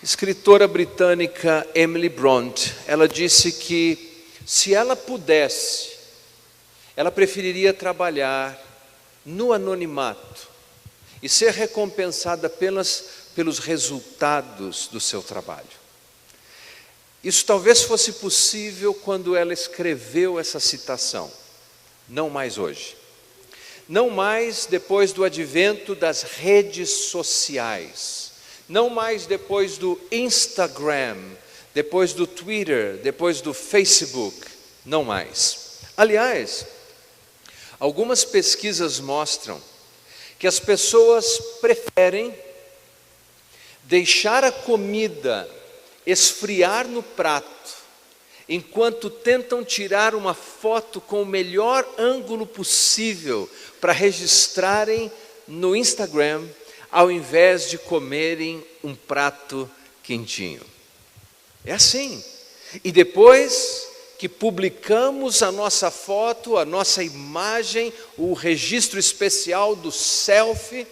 Escritora britânica Emily Brontë, ela disse que se ela pudesse, ela preferiria trabalhar no anonimato e ser recompensada apenas pelos resultados do seu trabalho. Isso talvez fosse possível quando ela escreveu essa citação, não mais hoje. Não mais depois do advento das redes sociais, não mais depois do Instagram, depois do Twitter, depois do Facebook, não mais. Aliás, algumas pesquisas mostram que as pessoas preferem deixar a comida esfriar no prato, enquanto tentam tirar uma foto com o melhor ângulo possível para registrarem no Instagram, ao invés de comerem um prato quentinho. É assim. E depois que publicamos a nossa foto, a nossa imagem, o registro especial do selfie,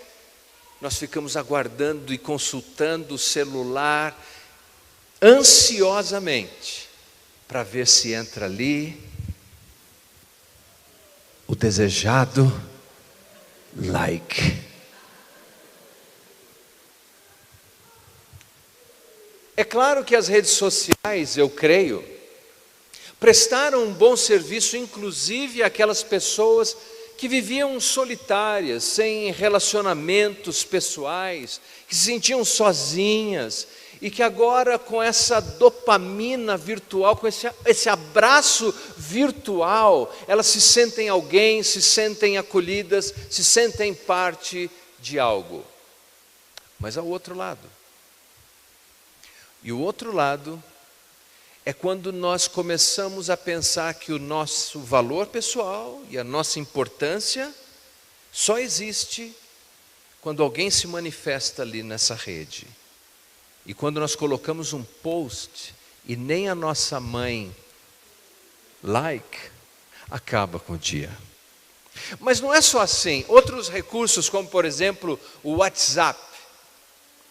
nós ficamos aguardando e consultando o celular ansiosamente para ver se entra ali o desejado like. É claro que as redes sociais, eu creio, prestaram um bom serviço, inclusive àquelas pessoas que viviam solitárias, sem relacionamentos pessoais, que se sentiam sozinhas, e que agora com essa dopamina virtual, com esse abraço virtual, elas se sentem alguém, se sentem acolhidas, se sentem parte de algo. Mas há o outro lado. E o outro lado é quando nós começamos a pensar que o nosso valor pessoal e a nossa importância só existe quando alguém se manifesta ali nessa rede. E quando nós colocamos um post e nem a nossa mãe like, acaba com o dia. Mas não é só assim. Outros recursos, como por exemplo o WhatsApp,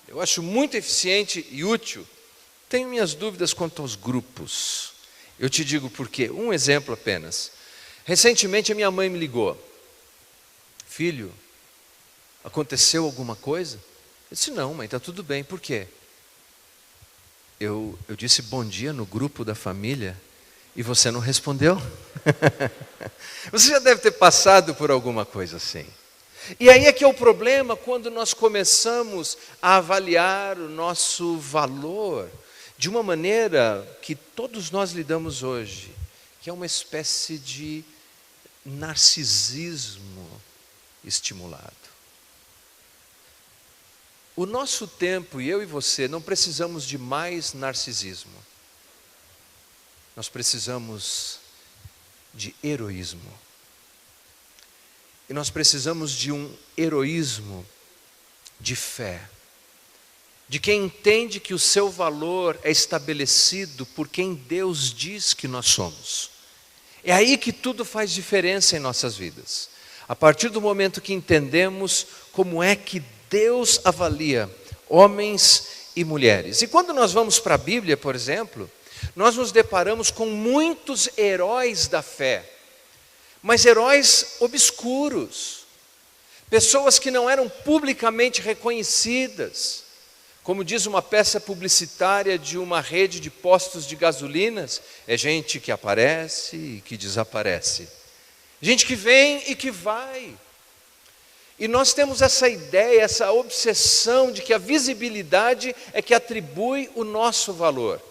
eu acho muito eficiente e útil. Tenho minhas dúvidas quanto aos grupos. Eu te digo por quê. Um exemplo apenas. Recentemente a minha mãe me ligou. Filho, aconteceu alguma coisa? Eu disse, não, mãe, está tudo bem. Por quê? Eu disse bom dia no grupo da família e você não respondeu. Você já deve ter passado por alguma coisa assim. E aí é que é o problema quando nós começamos a avaliar o nosso valor de uma maneira que todos nós lidamos hoje, que é uma espécie de narcisismo estimulado. O nosso tempo, e eu e você, não precisamos de mais narcisismo. Nós precisamos de heroísmo. E nós precisamos de um heroísmo de fé. De quem entende que o seu valor é estabelecido por quem Deus diz que nós somos. É aí que tudo faz diferença em nossas vidas. A partir do momento que entendemos como é que Deus avalia homens e mulheres. E quando nós vamos para a Bíblia, por exemplo, nós nos deparamos com muitos heróis da fé, mas heróis obscuros, pessoas que não eram publicamente reconhecidas. Como diz uma peça publicitária de uma rede de postos de gasolinas, é gente que aparece e que desaparece. Gente que vem e que vai. E nós temos essa ideia, essa obsessão de que a visibilidade é que atribui o nosso valor.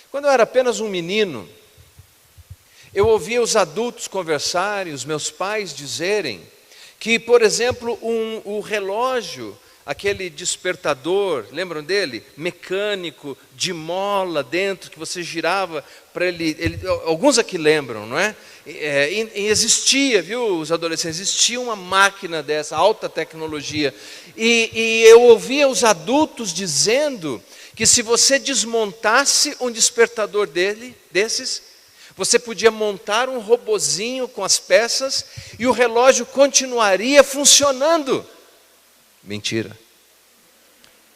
Quando eu era apenas um menino, eu ouvia os adultos conversarem, os meus pais dizerem que, por exemplo, o relógio, aquele despertador, lembram dele? Mecânico, de mola dentro, que você girava para ele. Alguns aqui lembram, não é? E existia, viu, os adolescentes, existia uma máquina dessa, alta tecnologia. E eu ouvia os adultos dizendo que se você desmontasse um despertador desses, você podia montar um robozinho com as peças e o relógio continuaria funcionando. Mentira.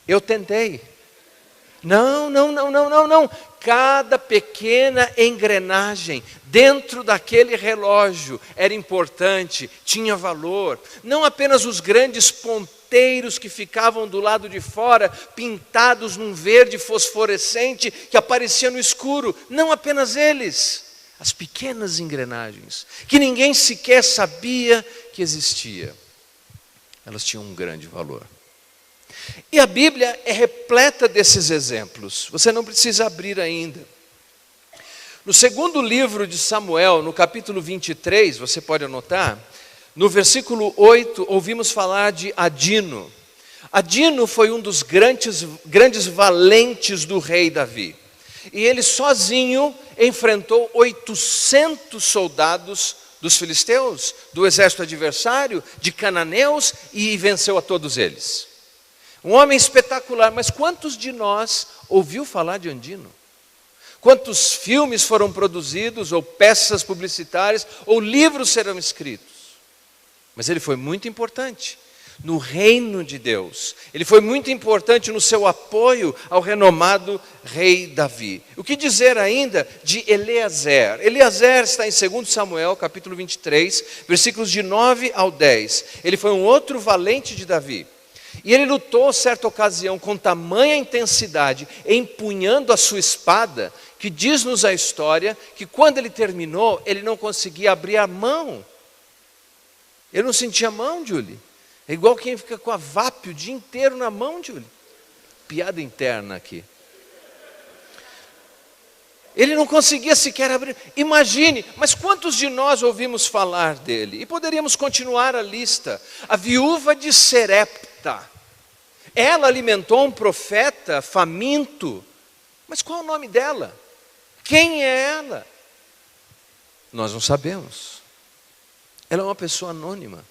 Eu tentei. Não, não, não, não, não, não. Cada pequena engrenagem dentro daquele relógio era importante, tinha valor. Não apenas os grandes ponteiros que ficavam do lado de fora, pintados num verde fosforescente que aparecia no escuro. Não apenas eles. As pequenas engrenagens, que ninguém sequer sabia que existia. Elas tinham um grande valor. E a Bíblia é repleta desses exemplos. Você não precisa abrir ainda. No segundo livro de Samuel, no capítulo 23, você pode anotar, no versículo 8, ouvimos falar de Adino. Adino foi um dos grandes valentes do rei Davi. E ele sozinho enfrentou 800 soldados dos filisteus, do exército adversário, de cananeus, e venceu a todos eles. Um homem espetacular, mas quantos de nós ouviu falar de Adino? Quantos filmes foram produzidos, ou peças publicitárias, ou livros serão escritos? Mas ele foi muito importante no reino de Deus. Ele foi muito importante no seu apoio ao renomado rei Davi. O que dizer ainda de Eleazer? Eleazer está em 2 Samuel, capítulo 23, versículos de 9 ao 10. Ele foi um outro valente de Davi. E ele lutou, certa ocasião, com tamanha intensidade, empunhando a sua espada, que diz-nos a história que quando ele terminou, ele não conseguia abrir a mão. Ele não sentia a mão, Julie. É igual quem fica com a VAP o dia inteiro na mão, Julie. Piada interna aqui. Ele não conseguia sequer abrir. Imagine, mas quantos de nós ouvimos falar dele? E poderíamos continuar a lista. A viúva de Serepta. Ela alimentou um profeta faminto. Mas qual é o nome dela? Quem é ela? Nós não sabemos. Ela é uma pessoa anônima.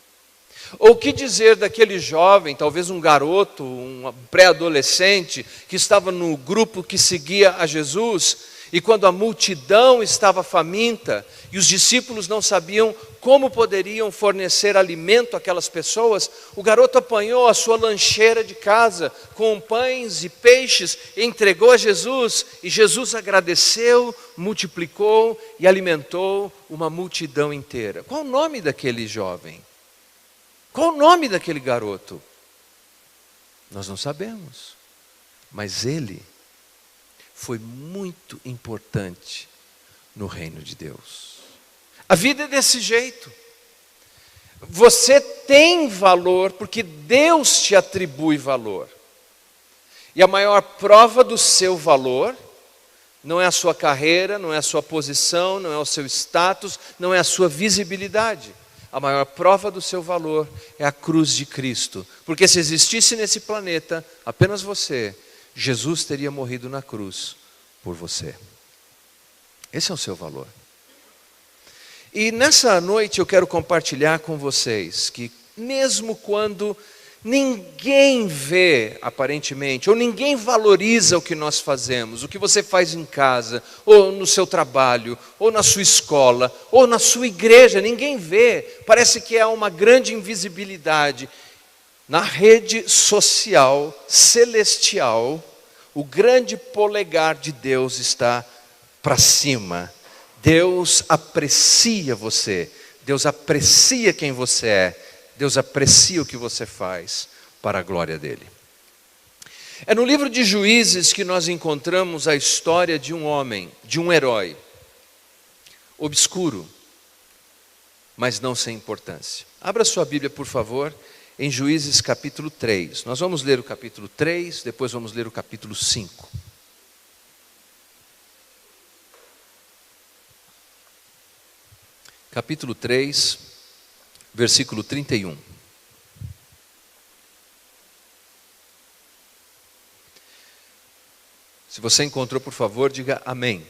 Ou o que dizer daquele jovem, talvez um garoto, um pré-adolescente, que estava no grupo que seguia a Jesus, e quando a multidão estava faminta, e os discípulos não sabiam como poderiam fornecer alimento àquelas pessoas, o garoto apanhou a sua lancheira de casa, com pães e peixes, e entregou a Jesus, e Jesus agradeceu, multiplicou e alimentou uma multidão inteira. Qual o nome daquele jovem? Qual o nome daquele garoto? Nós não sabemos, mas ele foi muito importante no reino de Deus. A vida é desse jeito. Você tem valor porque Deus te atribui valor. E a maior prova do seu valor não é a sua carreira, não é a sua posição, não é o seu status, não é a sua visibilidade. A maior prova do seu valor é a cruz de Cristo. Porque se existisse nesse planeta apenas você, Jesus teria morrido na cruz por você. Esse é o seu valor. E nessa noite eu quero compartilhar com vocês que mesmo quando ninguém vê aparentemente, ou ninguém valoriza o que nós fazemos, o que você faz em casa, ou no seu trabalho, ou na sua escola, ou na sua igreja, ninguém vê, parece que há uma grande invisibilidade. Na rede social celestial, o grande polegar de Deus está para cima. Deus aprecia você, Deus aprecia quem você é, Deus aprecia o que você faz para a glória dele. É no livro de Juízes que nós encontramos a história de um homem, de um herói, obscuro, mas não sem importância. Abra sua Bíblia, por favor, em Juízes capítulo 3. Nós vamos ler o capítulo 3, depois vamos ler o capítulo 5. Capítulo 3, versículo 31. Se você encontrou, por favor, diga amém.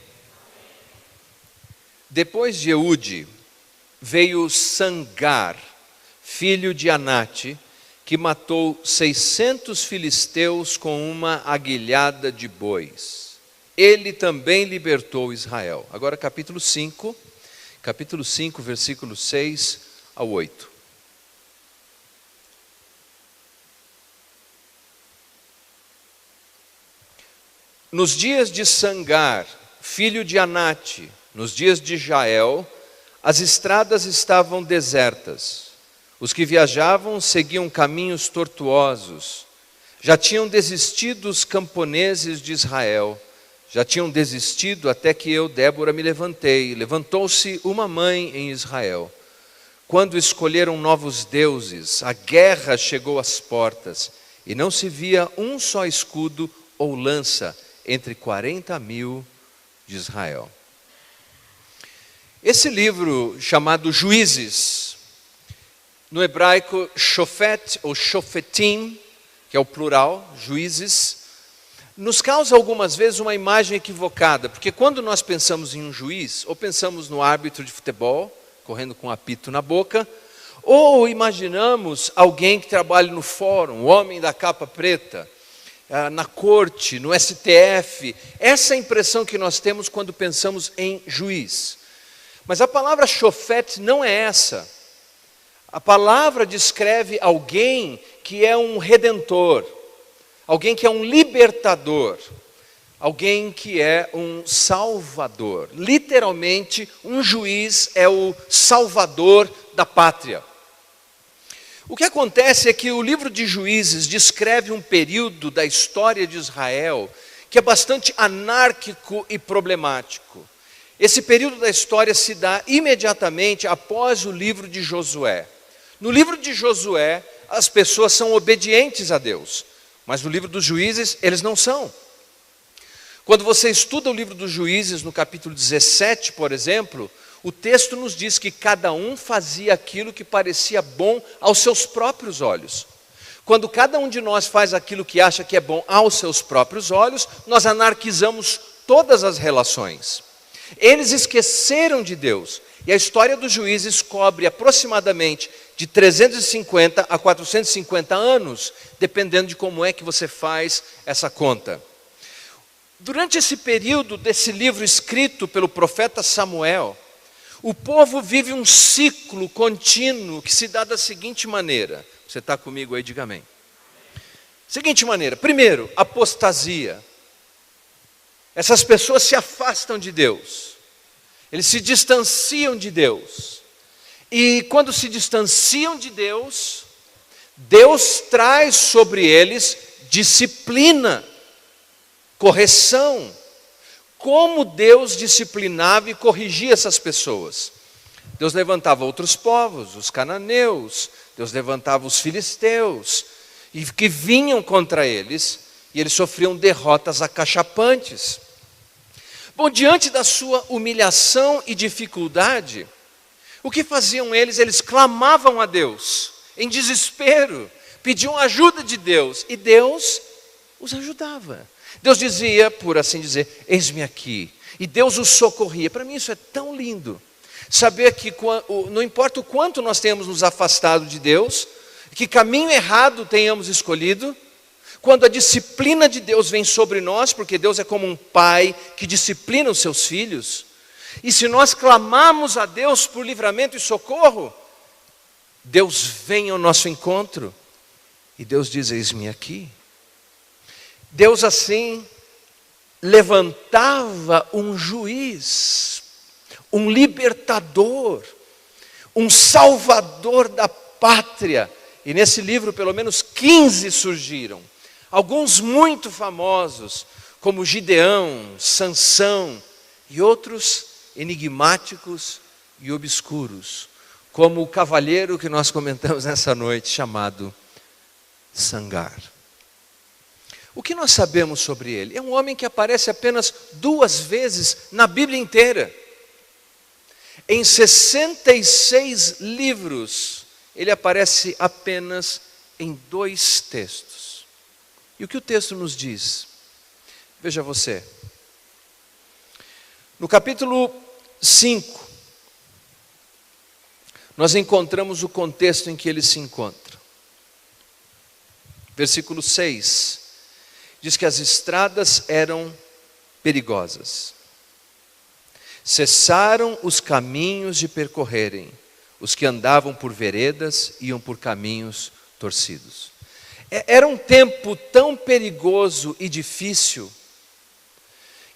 Depois de Eude, veio Sangar, filho de Anate, que matou 600 filisteus com uma aguilhada de bois. Ele também libertou Israel. Agora capítulo 5, versículos 6 ao 8. nos dias de Sangar, filho de Anate, nos dias de Jael, as estradas estavam desertas. Os que viajavam seguiam caminhos tortuosos. Já tinham desistido os camponeses de Israel. Já tinham desistido até que eu, Débora, me levantei. Levantou-se uma mãe em Israel. Quando escolheram novos deuses, a guerra chegou às portas, e não se via um só escudo ou lança entre 40.000 de Israel. Esse livro chamado Juízes, no hebraico Shofet ou Shofetim, que é o plural, juízes, nos causa algumas vezes uma imagem equivocada, porque quando nós pensamos em um juiz, ou pensamos no árbitro de futebol, correndo com um apito na boca, ou imaginamos alguém que trabalha no fórum, o homem da capa preta, na corte, no STF. Essa é a impressão que nós temos quando pensamos em juiz. Mas a palavra shofet não é essa. A palavra descreve alguém que é um redentor, alguém que é um libertador, alguém que é um salvador. Literalmente, um juiz é o salvador da pátria. O que acontece é que o livro de Juízes descreve um período da história de Israel que é bastante anárquico e problemático. Esse período da história se dá imediatamente após o livro de Josué. No livro de Josué, as pessoas são obedientes a Deus, mas no livro dos Juízes, eles não são. Quando você estuda o livro dos Juízes, no capítulo 17, por exemplo, o texto nos diz que cada um fazia aquilo que parecia bom aos seus próprios olhos. Quando cada um de nós faz aquilo que acha que é bom aos seus próprios olhos, nós anarquizamos todas as relações. Eles esqueceram de Deus. E a história dos Juízes cobre aproximadamente de 350 a 450 anos, dependendo de como é que você faz essa conta. Durante esse período desse livro escrito pelo profeta Samuel, o povo vive um ciclo contínuo que se dá da seguinte maneira. Você está comigo aí, diga amém. Seguinte maneira, primeiro, apostasia. Essas pessoas se afastam de Deus. Eles se distanciam de Deus. E quando se distanciam de Deus, Deus traz sobre eles disciplina, correção. Como Deus disciplinava e corrigia essas pessoas? Deus levantava outros povos, os cananeus, Deus levantava os filisteus, e que vinham contra eles, e eles sofriam derrotas acachapantes. Bom, diante da sua humilhação e dificuldade, o que faziam eles? Eles clamavam a Deus, em desespero, pediam ajuda de Deus, e Deus os ajudava. Deus dizia, por assim dizer, eis-me aqui, e Deus os socorria. Para mim isso é tão lindo, saber que não importa o quanto nós tenhamos nos afastado de Deus, que caminho errado tenhamos escolhido, quando a disciplina de Deus vem sobre nós, porque Deus é como um pai que disciplina os seus filhos, e se nós clamarmos a Deus por livramento e socorro, Deus vem ao nosso encontro, e Deus diz, eis-me aqui. Deus assim levantava um juiz, um libertador, um salvador da pátria. E nesse livro pelo menos 15 surgiram. Alguns muito famosos, como Gideão, Sansão, e outros enigmáticos e obscuros, como o cavalheiro que nós comentamos nessa noite, chamado Sangar. O que nós sabemos sobre ele? É um homem que aparece apenas 2 vezes na Bíblia inteira. Em 66 livros, ele aparece apenas em 2 textos. E o que o texto nos diz? Veja você. No capítulo 5, nós encontramos o contexto em que ele se encontra. Versículo 6. Diz que as estradas eram perigosas. Cessaram os caminhos de percorrerem. Os que andavam por veredas iam por caminhos torcidos. Era um tempo tão perigoso e difícil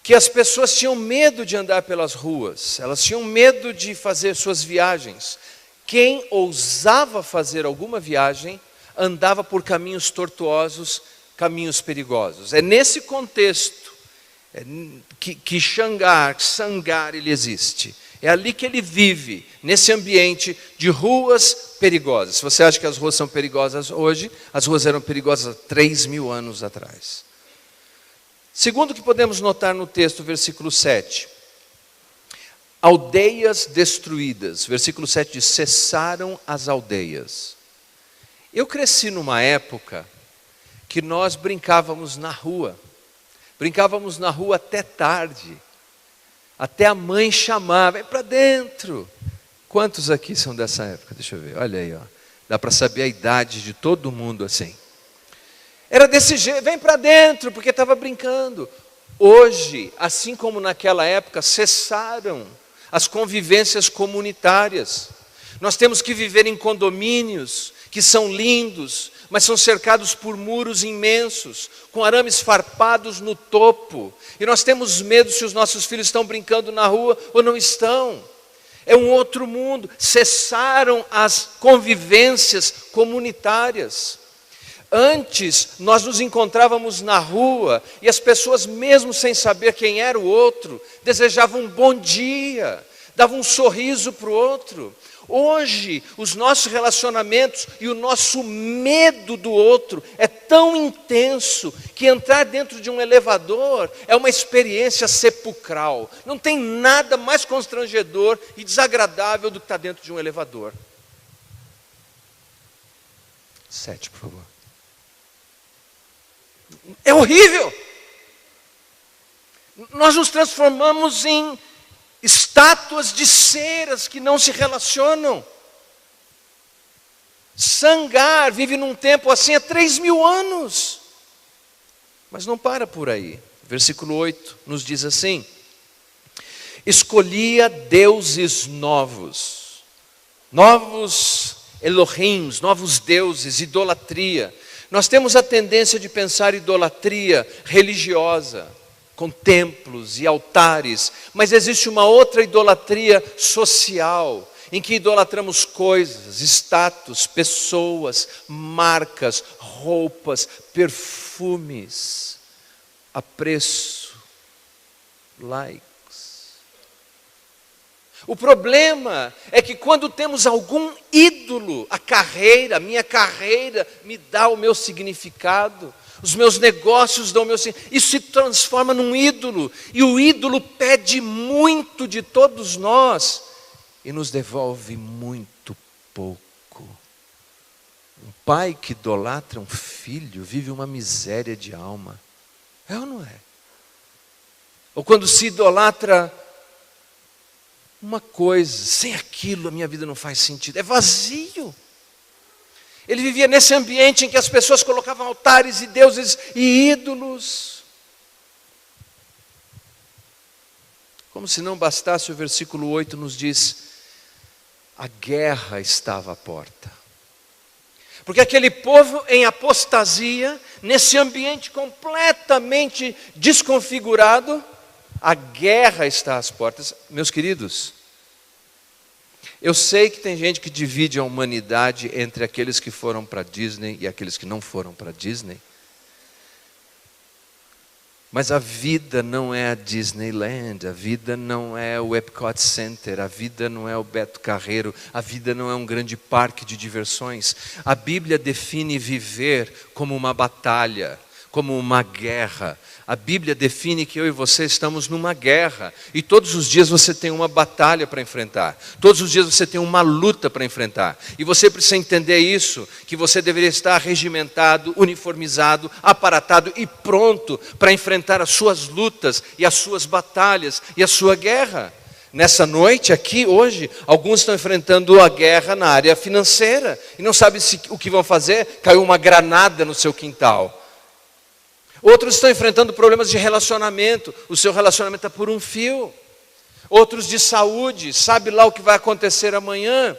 que as pessoas tinham medo de andar pelas ruas, elas tinham medo de fazer suas viagens. Quem ousava fazer alguma viagem andava por caminhos tortuosos, caminhos perigosos. É nesse contexto que Sangar ele existe. É ali que ele vive, nesse ambiente de ruas perigosas. Se você acha que as ruas são perigosas hoje, as ruas eram perigosas há 3.000 anos atrás. Segundo que podemos notar no texto, versículo 7. Aldeias destruídas. Versículo 7 diz, cessaram as aldeias. Eu cresci numa época que nós brincávamos na rua. Brincávamos na rua até tarde. Até a mãe chamar, vem para dentro. Quantos aqui são dessa época? Deixa eu ver, olha aí, ó. Dá para saber a idade de todo mundo assim. Era desse jeito, vem para dentro, porque estava brincando. Hoje, assim como naquela época, cessaram as convivências comunitárias. Nós temos que viver em condomínios que são lindos, mas são cercados por muros imensos, com arames farpados no topo. E nós temos medo se os nossos filhos estão brincando na rua ou não estão. É um outro mundo. Cessaram as convivências comunitárias. Antes, nós nos encontrávamos na rua e as pessoas, mesmo sem saber quem era o outro, desejavam um bom dia, davam um sorriso para o outro. Hoje, os nossos relacionamentos e o nosso medo do outro é tão intenso que entrar dentro de um elevador é uma experiência sepulcral. Não tem nada mais constrangedor e desagradável do que estar dentro de um elevador. 7, por favor. É horrível. Nós nos transformamos em estátuas de ceras que não se relacionam. Sangar vive num tempo assim há 3.000 anos. Mas não para por aí. Versículo 8 nos diz assim: escolhia deuses novos. Novos Elohims, novos deuses, idolatria. Nós temos a tendência de pensar idolatria religiosa, com templos e altares, mas existe uma outra idolatria social, em que idolatramos coisas, status, pessoas, marcas, roupas, perfumes, apreço, likes. O problema é que quando temos algum ídolo, a minha carreira me dá o meu significado, os meus negócios dão o meu significado, isso se transforma num ídolo, e o ídolo pede muito de todos nós e nos devolve muito pouco. Um pai que idolatra um filho vive uma miséria de alma, é ou não é? Ou quando se idolatra uma coisa, sem aquilo a minha vida não faz sentido, é vazio. Ele vivia nesse ambiente em que as pessoas colocavam altares e deuses e ídolos. Como se não bastasse, o versículo 8 nos diz: a guerra estava à porta. Porque aquele povo em apostasia, nesse ambiente completamente desconfigurado, a guerra está às portas. Meus queridos, eu sei que tem gente que divide a humanidade entre aqueles que foram para Disney e aqueles que não foram para Disney. Mas a vida não é a Disneyland, a vida não é o Epcot Center, a vida não é o Beto Carreiro, a vida não é um grande parque de diversões. A Bíblia define viver como uma batalha, como uma guerra. A Bíblia define que eu e você estamos numa guerra. E todos os dias você tem uma batalha para enfrentar. Todos os dias você tem uma luta para enfrentar. E você precisa entender isso, que você deveria estar regimentado, uniformizado, aparatado e pronto para enfrentar as suas lutas e as suas batalhas e a sua guerra. Nessa noite, aqui, hoje, alguns estão enfrentando a guerra na área financeira. E não sabem o que vão fazer, caiu uma granada no seu quintal. Outros estão enfrentando problemas de relacionamento, o seu relacionamento está por um fio. Outros de saúde, sabe lá o que vai acontecer amanhã.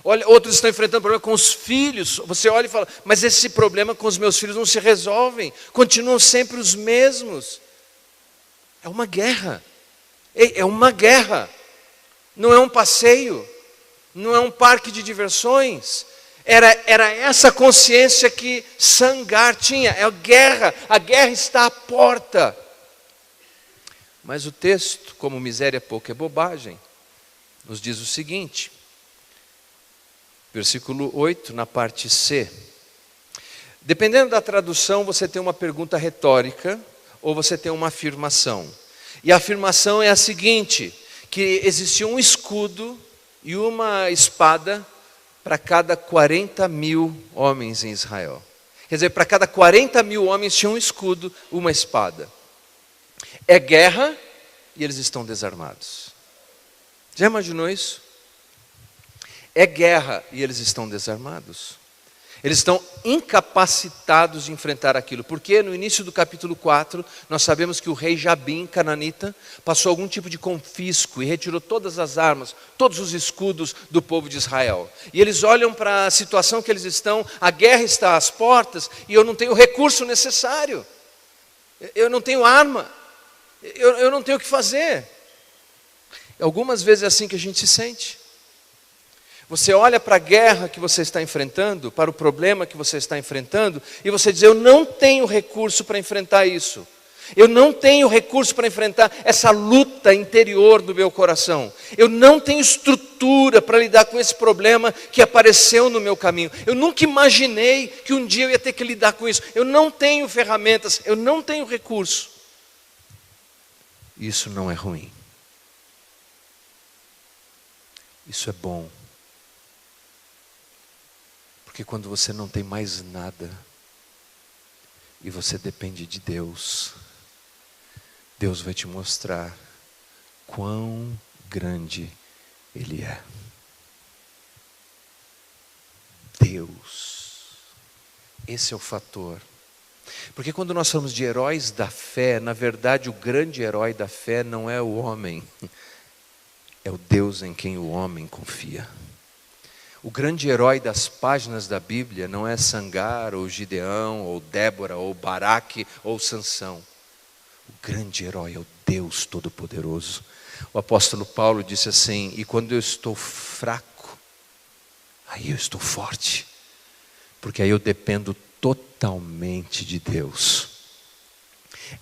Outros estão enfrentando problema com os filhos. Você olha e fala, mas esse problema com os meus filhos não se resolvem, continuam sempre os mesmos. É uma guerra. É uma guerra. Não é um passeio. Não é um parque de diversões. Era essa consciência que Sangar tinha. É a guerra está à porta. Mas o texto, como miséria pouco é bobagem, nos diz o seguinte, versículo 8, na parte C. Dependendo da tradução, você tem uma pergunta retórica ou você tem uma afirmação. E a afirmação é a seguinte, que existia um escudo e uma espada para cada 40.000 homens em Israel. Quer dizer, para cada 40.000 homens tinha um escudo, uma espada. É guerra e eles estão desarmados. Já imaginou isso? É guerra e eles estão desarmados. Eles estão incapacitados de enfrentar aquilo. Porque no início do capítulo 4, nós sabemos que o rei Jabim, cananita, passou algum tipo de confisco e retirou todas as armas, todos os escudos do povo de Israel. E eles olham para a situação que eles estão, a guerra está às portas e eu não tenho o recurso necessário. Eu não tenho arma. Eu não tenho o que fazer. Algumas vezes é assim que a gente se sente. Você olha para a guerra que você está enfrentando, para o problema que você está enfrentando, e você diz, eu não tenho recurso para enfrentar isso. Eu não tenho recurso para enfrentar essa luta interior do meu coração. Eu não tenho estrutura para lidar com esse problema que apareceu no meu caminho. Eu nunca imaginei que um dia eu ia ter que lidar com isso. Eu não tenho ferramentas, eu não tenho recurso. Isso não é ruim. Isso é bom. Porque quando você não tem mais nada e você depende de Deus, Deus vai te mostrar quão grande Ele é. Deus. Esse é o fator. Porque quando nós falamos de heróis da fé, na verdade o grande herói da fé não é o homem, é o Deus em quem o homem confia. O grande herói das páginas da Bíblia não é Sangar, ou Gideão, ou Débora, ou Baraque, ou Sansão. O grande herói é o Deus Todo-Poderoso. O apóstolo Paulo disse assim, e quando eu estou fraco, aí eu estou forte, porque aí eu dependo totalmente de Deus.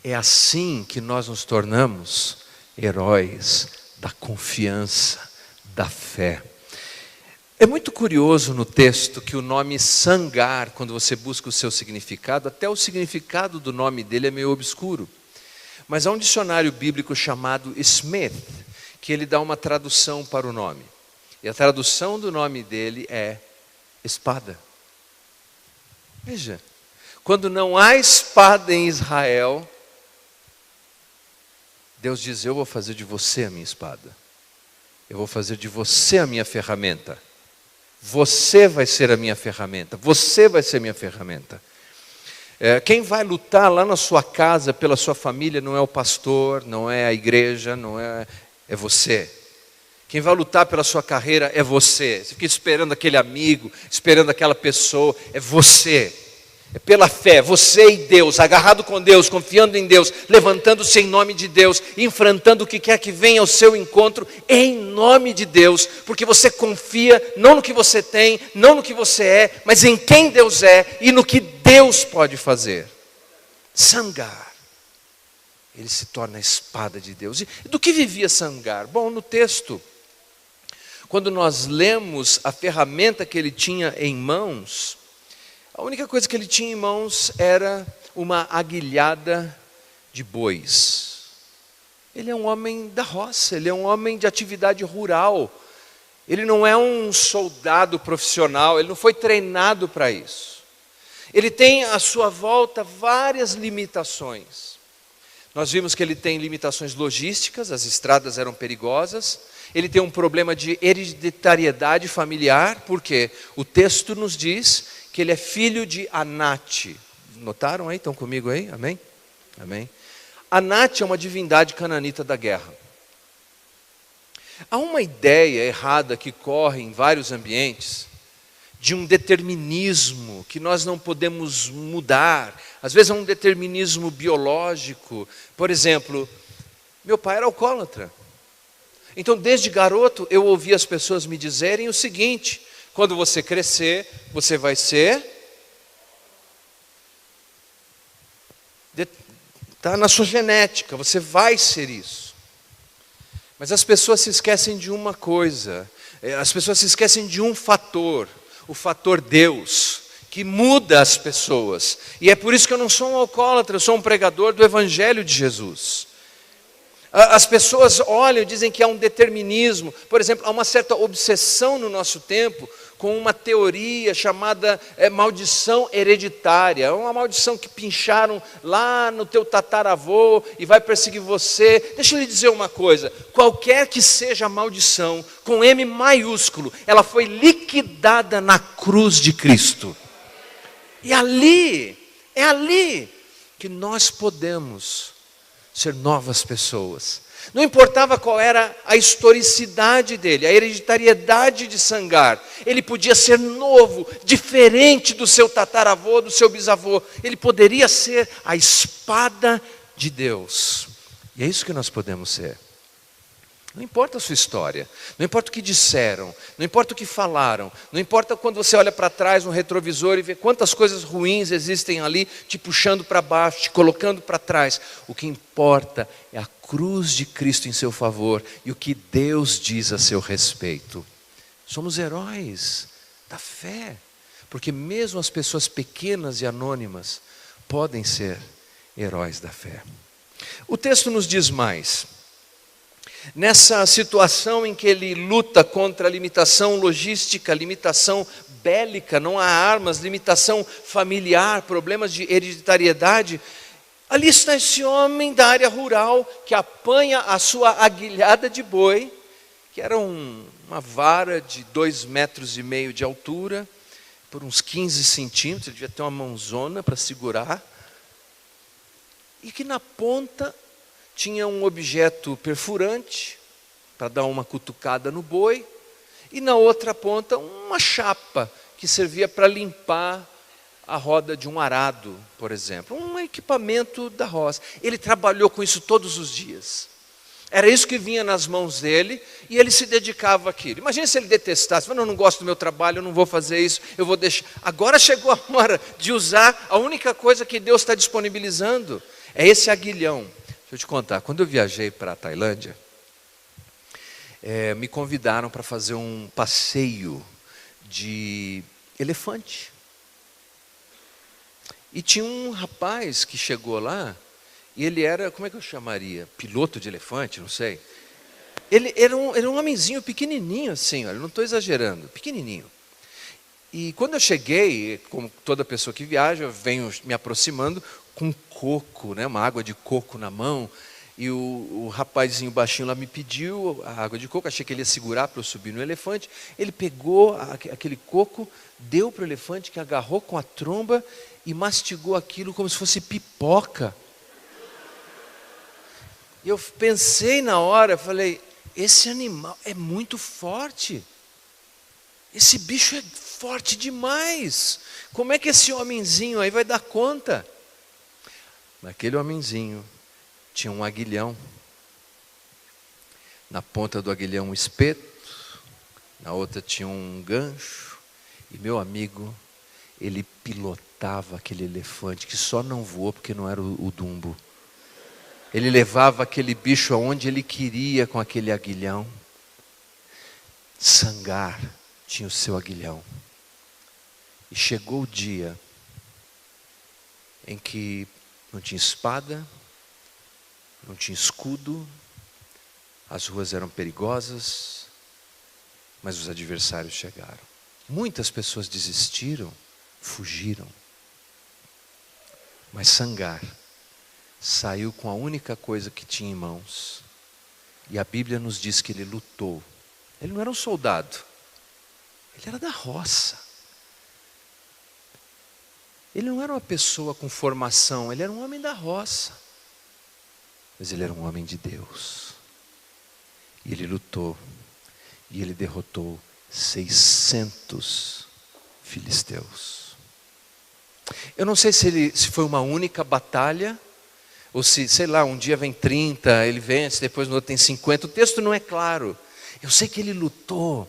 É assim que nós nos tornamos heróis da confiança, da fé. É muito curioso no texto que o nome Sangar, quando você busca o seu significado, até o significado do nome dele é meio obscuro. Mas há um dicionário bíblico chamado Smith, que ele dá uma tradução para o nome. E a tradução do nome dele é espada. Veja, quando não há espada em Israel, Deus diz, eu vou fazer de você a minha espada. Eu vou fazer de você a minha ferramenta. Você vai ser a minha ferramenta. Você vai ser minha ferramenta. Quem vai lutar lá na sua casa pela sua família não é o pastor, não é a igreja, é você. Quem vai lutar pela sua carreira é você. Você fica esperando aquele amigo, esperando aquela pessoa, é você. É pela fé, você e Deus, agarrado com Deus, confiando em Deus, levantando-se em nome de Deus, enfrentando o que quer que venha ao seu encontro, em nome de Deus, porque você confia não no que você tem, não no que você é, mas em quem Deus é e no que Deus pode fazer. Sangar, ele se torna a espada de Deus. E do que vivia Sangar? Bom, no texto, quando nós lemos a ferramenta que ele tinha em mãos, a única coisa que ele tinha em mãos era uma aguilhada de bois. Ele é um homem da roça, ele é um homem de atividade rural. Ele não é um soldado profissional, ele não foi treinado para isso. Ele tem à sua volta várias limitações. Nós vimos que ele tem limitações logísticas, as estradas eram perigosas. Ele tem um problema de hereditariedade familiar, porque o texto nos diz que ele é filho de Anate. Notaram aí? Estão comigo aí? Amém? Amém. Anate é uma divindade cananita da guerra. Há uma ideia errada que corre em vários ambientes de um determinismo que nós não podemos mudar. Às vezes é um determinismo biológico. Por exemplo, Meu pai era alcoólatra. Então, desde garoto, eu ouvi as pessoas me dizerem o seguinte: quando você crescer, você vai ser... Está na sua genética, você vai ser isso. Mas as pessoas se esquecem de uma coisa, as pessoas se esquecem de um fator, o fator Deus, que muda as pessoas. E é por isso que eu não sou um alcoólatra, eu sou um pregador do Evangelho de Jesus. As pessoas olham e dizem que há um determinismo. Por exemplo, há uma certa obsessão no nosso tempo com uma teoria chamada maldição hereditária. É uma maldição que pincharam lá no teu tataravô e vai perseguir você. Deixa eu lhe dizer uma coisa: qualquer que seja a maldição, com M maiúsculo, ela foi liquidada na cruz de Cristo. E é ali que nós podemos ser novas pessoas. Não importava qual era a historicidade dele, a hereditariedade de Sangar. Ele podia ser novo, diferente do seu tataravô, do seu bisavô. Ele poderia ser a espada de Deus. E é isso que nós podemos ser. Não importa a sua história, não importa o que disseram, não importa o que falaram, não importa quando você olha para trás no retrovisor e vê quantas coisas ruins existem ali, te puxando para baixo, te colocando para trás. O que importa é a cruz de Cristo em seu favor e o que Deus diz a seu respeito. Somos heróis da fé, porque mesmo as pessoas pequenas e anônimas podem ser heróis da fé. O texto nos diz mais. Nessa situação em que ele luta contra a limitação logística, limitação bélica, não há armas, limitação familiar, problemas de hereditariedade, ali está esse homem da área rural que apanha a sua aguilhada de boi, que era uma vara de 2,5 metros de altura, por uns 15 centímetros, ele devia ter uma mãozona para segurar, e que na ponta tinha um objeto perfurante para dar uma cutucada no boi, e na outra ponta uma chapa que servia para limpar a roda de um arado, por exemplo, um equipamento da roça. Ele trabalhou com isso todos os dias. Era isso que vinha nas mãos dele e ele se dedicava àquilo. Imagina se ele detestasse: eu não gosto do meu trabalho, eu não vou fazer isso, eu vou deixar. Agora chegou a hora de usar a única coisa que Deus está disponibilizando, é esse aguilhão. Deixa eu te contar, quando eu viajei para a Tailândia, me convidaram para fazer um passeio de elefante. E tinha um rapaz que chegou lá, e ele era, como é que eu chamaria? Piloto de elefante, não sei. Ele era um homenzinho pequenininho assim, olha, não estou exagerando, pequenininho. E quando eu cheguei, como toda pessoa que viaja, eu venho me aproximando com coco, né, uma água de coco na mão, e o rapazinho baixinho lá me pediu a água de coco, achei que ele ia segurar para eu subir no elefante. Ele pegou aquele coco, deu para o elefante, que agarrou com a tromba e mastigou aquilo como se fosse pipoca. E eu pensei na hora, falei: esse animal é muito forte, esse bicho é forte demais, como é que esse homenzinho aí vai dar conta? Naquele homenzinho tinha um aguilhão, na ponta do aguilhão um espeto, na outra tinha um gancho, e meu amigo, ele pilotava aquele elefante que só não voou porque não era o Dumbo. Ele levava aquele bicho aonde ele queria com aquele aguilhão. Sangar tinha o seu aguilhão. E chegou o dia em que não tinha espada, não tinha escudo, as ruas eram perigosas, mas os adversários chegaram. Muitas pessoas desistiram, fugiram. Mas Sangar saiu com a única coisa que tinha em mãos. E a Bíblia nos diz que ele lutou. Ele não era um soldado, ele era da roça. Ele não era uma pessoa com formação, ele era um homem da roça. Mas ele era um homem de Deus. E ele lutou. E ele derrotou 600 filisteus. Eu não sei se foi uma única batalha, Ou se, sei lá, um dia vem 30, ele vence, depois no outro tem 50. O texto não é claro. Eu sei que ele lutou.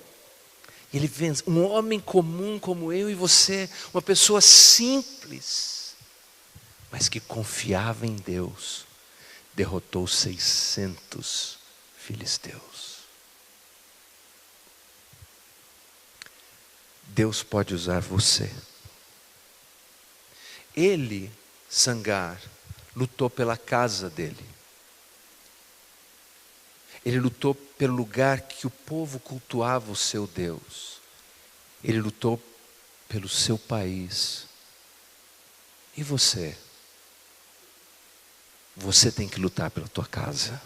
Ele vence. Um homem comum como eu e você, uma pessoa simples, mas que confiava em Deus, derrotou 600 filisteus. Deus pode usar você. Ele, Sangar, lutou pela casa dele. Ele lutou pelo lugar que o povo cultuava o seu Deus. Ele lutou pelo seu país. E você? Você tem que lutar pela tua casa,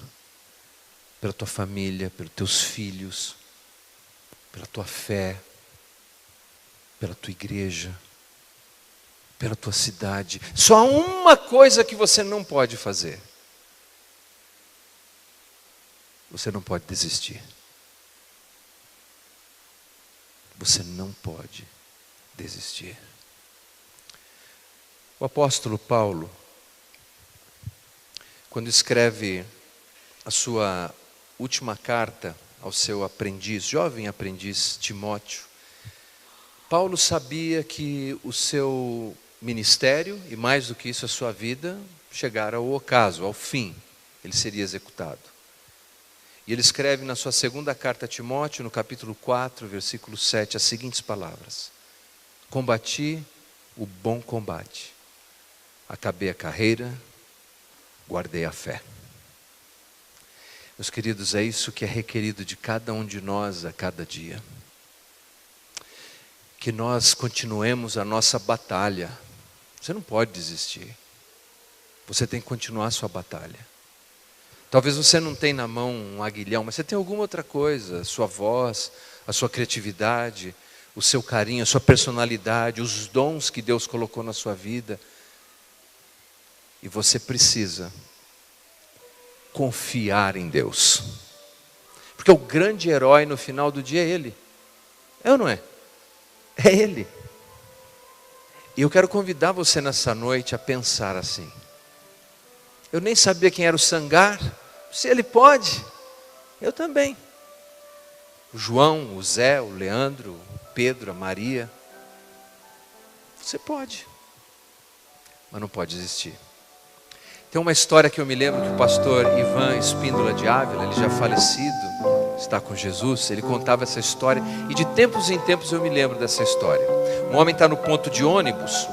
pela tua família, pelos teus filhos, pela tua fé, pela tua igreja, pela tua cidade. Só há uma coisa que você não pode fazer. Você não pode desistir. Você não pode desistir. O apóstolo Paulo, quando escreve a sua última carta ao seu aprendiz, jovem aprendiz Timóteo, Paulo sabia que o seu ministério, e mais do que isso a sua vida, chegara ao ocaso, ao fim, ele seria executado. E ele escreve na sua segunda carta a Timóteo, no capítulo 4, versículo 7, as seguintes palavras: combati o bom combate, acabei a carreira, guardei a fé. Meus queridos, é isso que é requerido de cada um de nós a cada dia. Que nós continuemos a nossa batalha. Você não pode desistir. Você tem que continuar a sua batalha. Talvez você não tenha na mão um aguilhão, mas você tem alguma outra coisa, a sua voz, a sua criatividade, o seu carinho, a sua personalidade, os dons que Deus colocou na sua vida. E você precisa confiar em Deus. Porque o grande herói no final do dia é Ele. É ou não é? É Ele. E eu quero convidar você nessa noite a pensar assim: eu nem sabia quem era o Sangar, se ele pode, eu também. O João, o Zé, o Leandro, o Pedro, a Maria. Você pode, mas não pode desistir. Tem uma história que eu me lembro que o pastor Ivan Espíndola de Ávila, ele já falecido, está com Jesus, ele contava essa história, e de tempos em tempos eu me lembro dessa história. Um homem está no ponto de ônibus,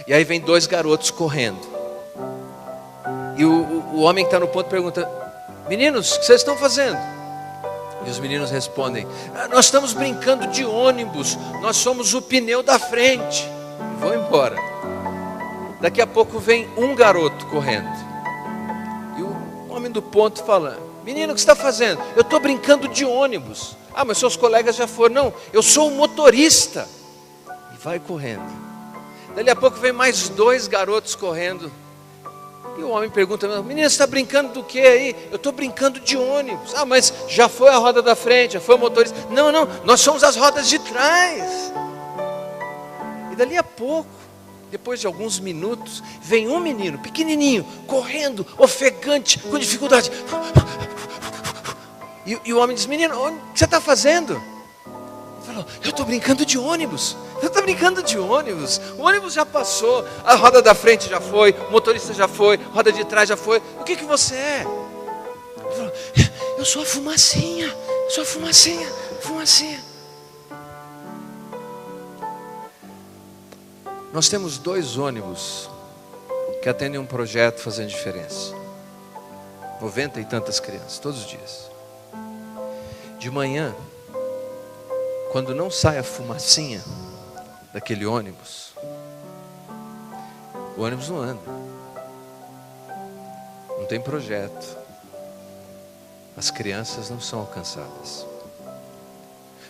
e aí vem dois garotos correndo. E o homem que está no ponto pergunta: meninos, o que vocês estão fazendo? E os meninos respondem: nós estamos brincando de ônibus, nós somos o pneu da frente. E vão embora. Daqui a pouco vem um garoto correndo. E o homem do ponto fala: menino, o que você está fazendo? Eu estou brincando de ônibus. Ah, mas seus colegas já foram. Não, eu sou o motorista. E vai correndo. Daqui a pouco vem mais dois garotos correndo. E o homem pergunta: menina, você está brincando do que aí? Eu estou brincando de ônibus. Ah, mas já foi a roda da frente, já foi o motorista. Não, nós somos as rodas de trás. E dali a pouco, depois de alguns minutos, vem um menino pequenininho, correndo, ofegante, com dificuldade. E o homem diz: menino, o que você está fazendo? Ele falou: eu estou brincando de ônibus. Você está brincando de ônibus? O ônibus já passou, a roda da frente já foi, o motorista já foi, a roda de trás já foi. O que você é? Ele falou: eu sou a fumacinha, eu sou a fumacinha, fumacinha. Nós temos 2 ônibus que atendem um projeto fazendo diferença. 90 e tantas crianças, todos os dias. De manhã, quando não sai a fumacinha daquele ônibus, o ônibus não anda. Não tem projeto. As crianças não são alcançadas.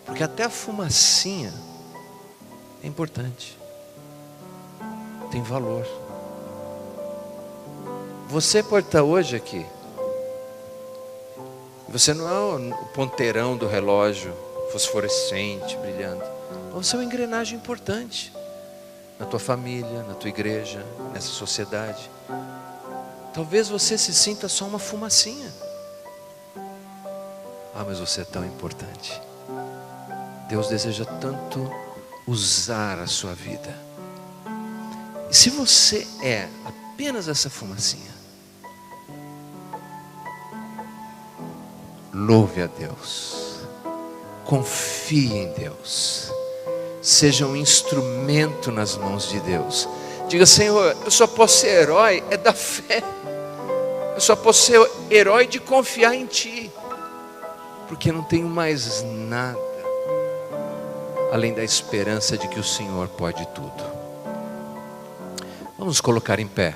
Porque até a fumacinha é importante. Tem valor. Você pode estar hoje aqui. Você não é o ponteirão do relógio fosforescente, brilhando. Você é uma engrenagem importante na tua família, na tua igreja, nessa sociedade. Talvez você se sinta só uma fumacinha. Ah, mas você é tão importante. Deus deseja tanto usar a sua vida. E se você é apenas essa fumacinha, louve a Deus, confie em Deus, seja um instrumento nas mãos de Deus. Diga: Senhor, eu só posso ser herói da fé, eu só posso ser herói de confiar em Ti, porque não tenho mais nada além da esperança de que o Senhor pode tudo. Vamos nos colocar em pé.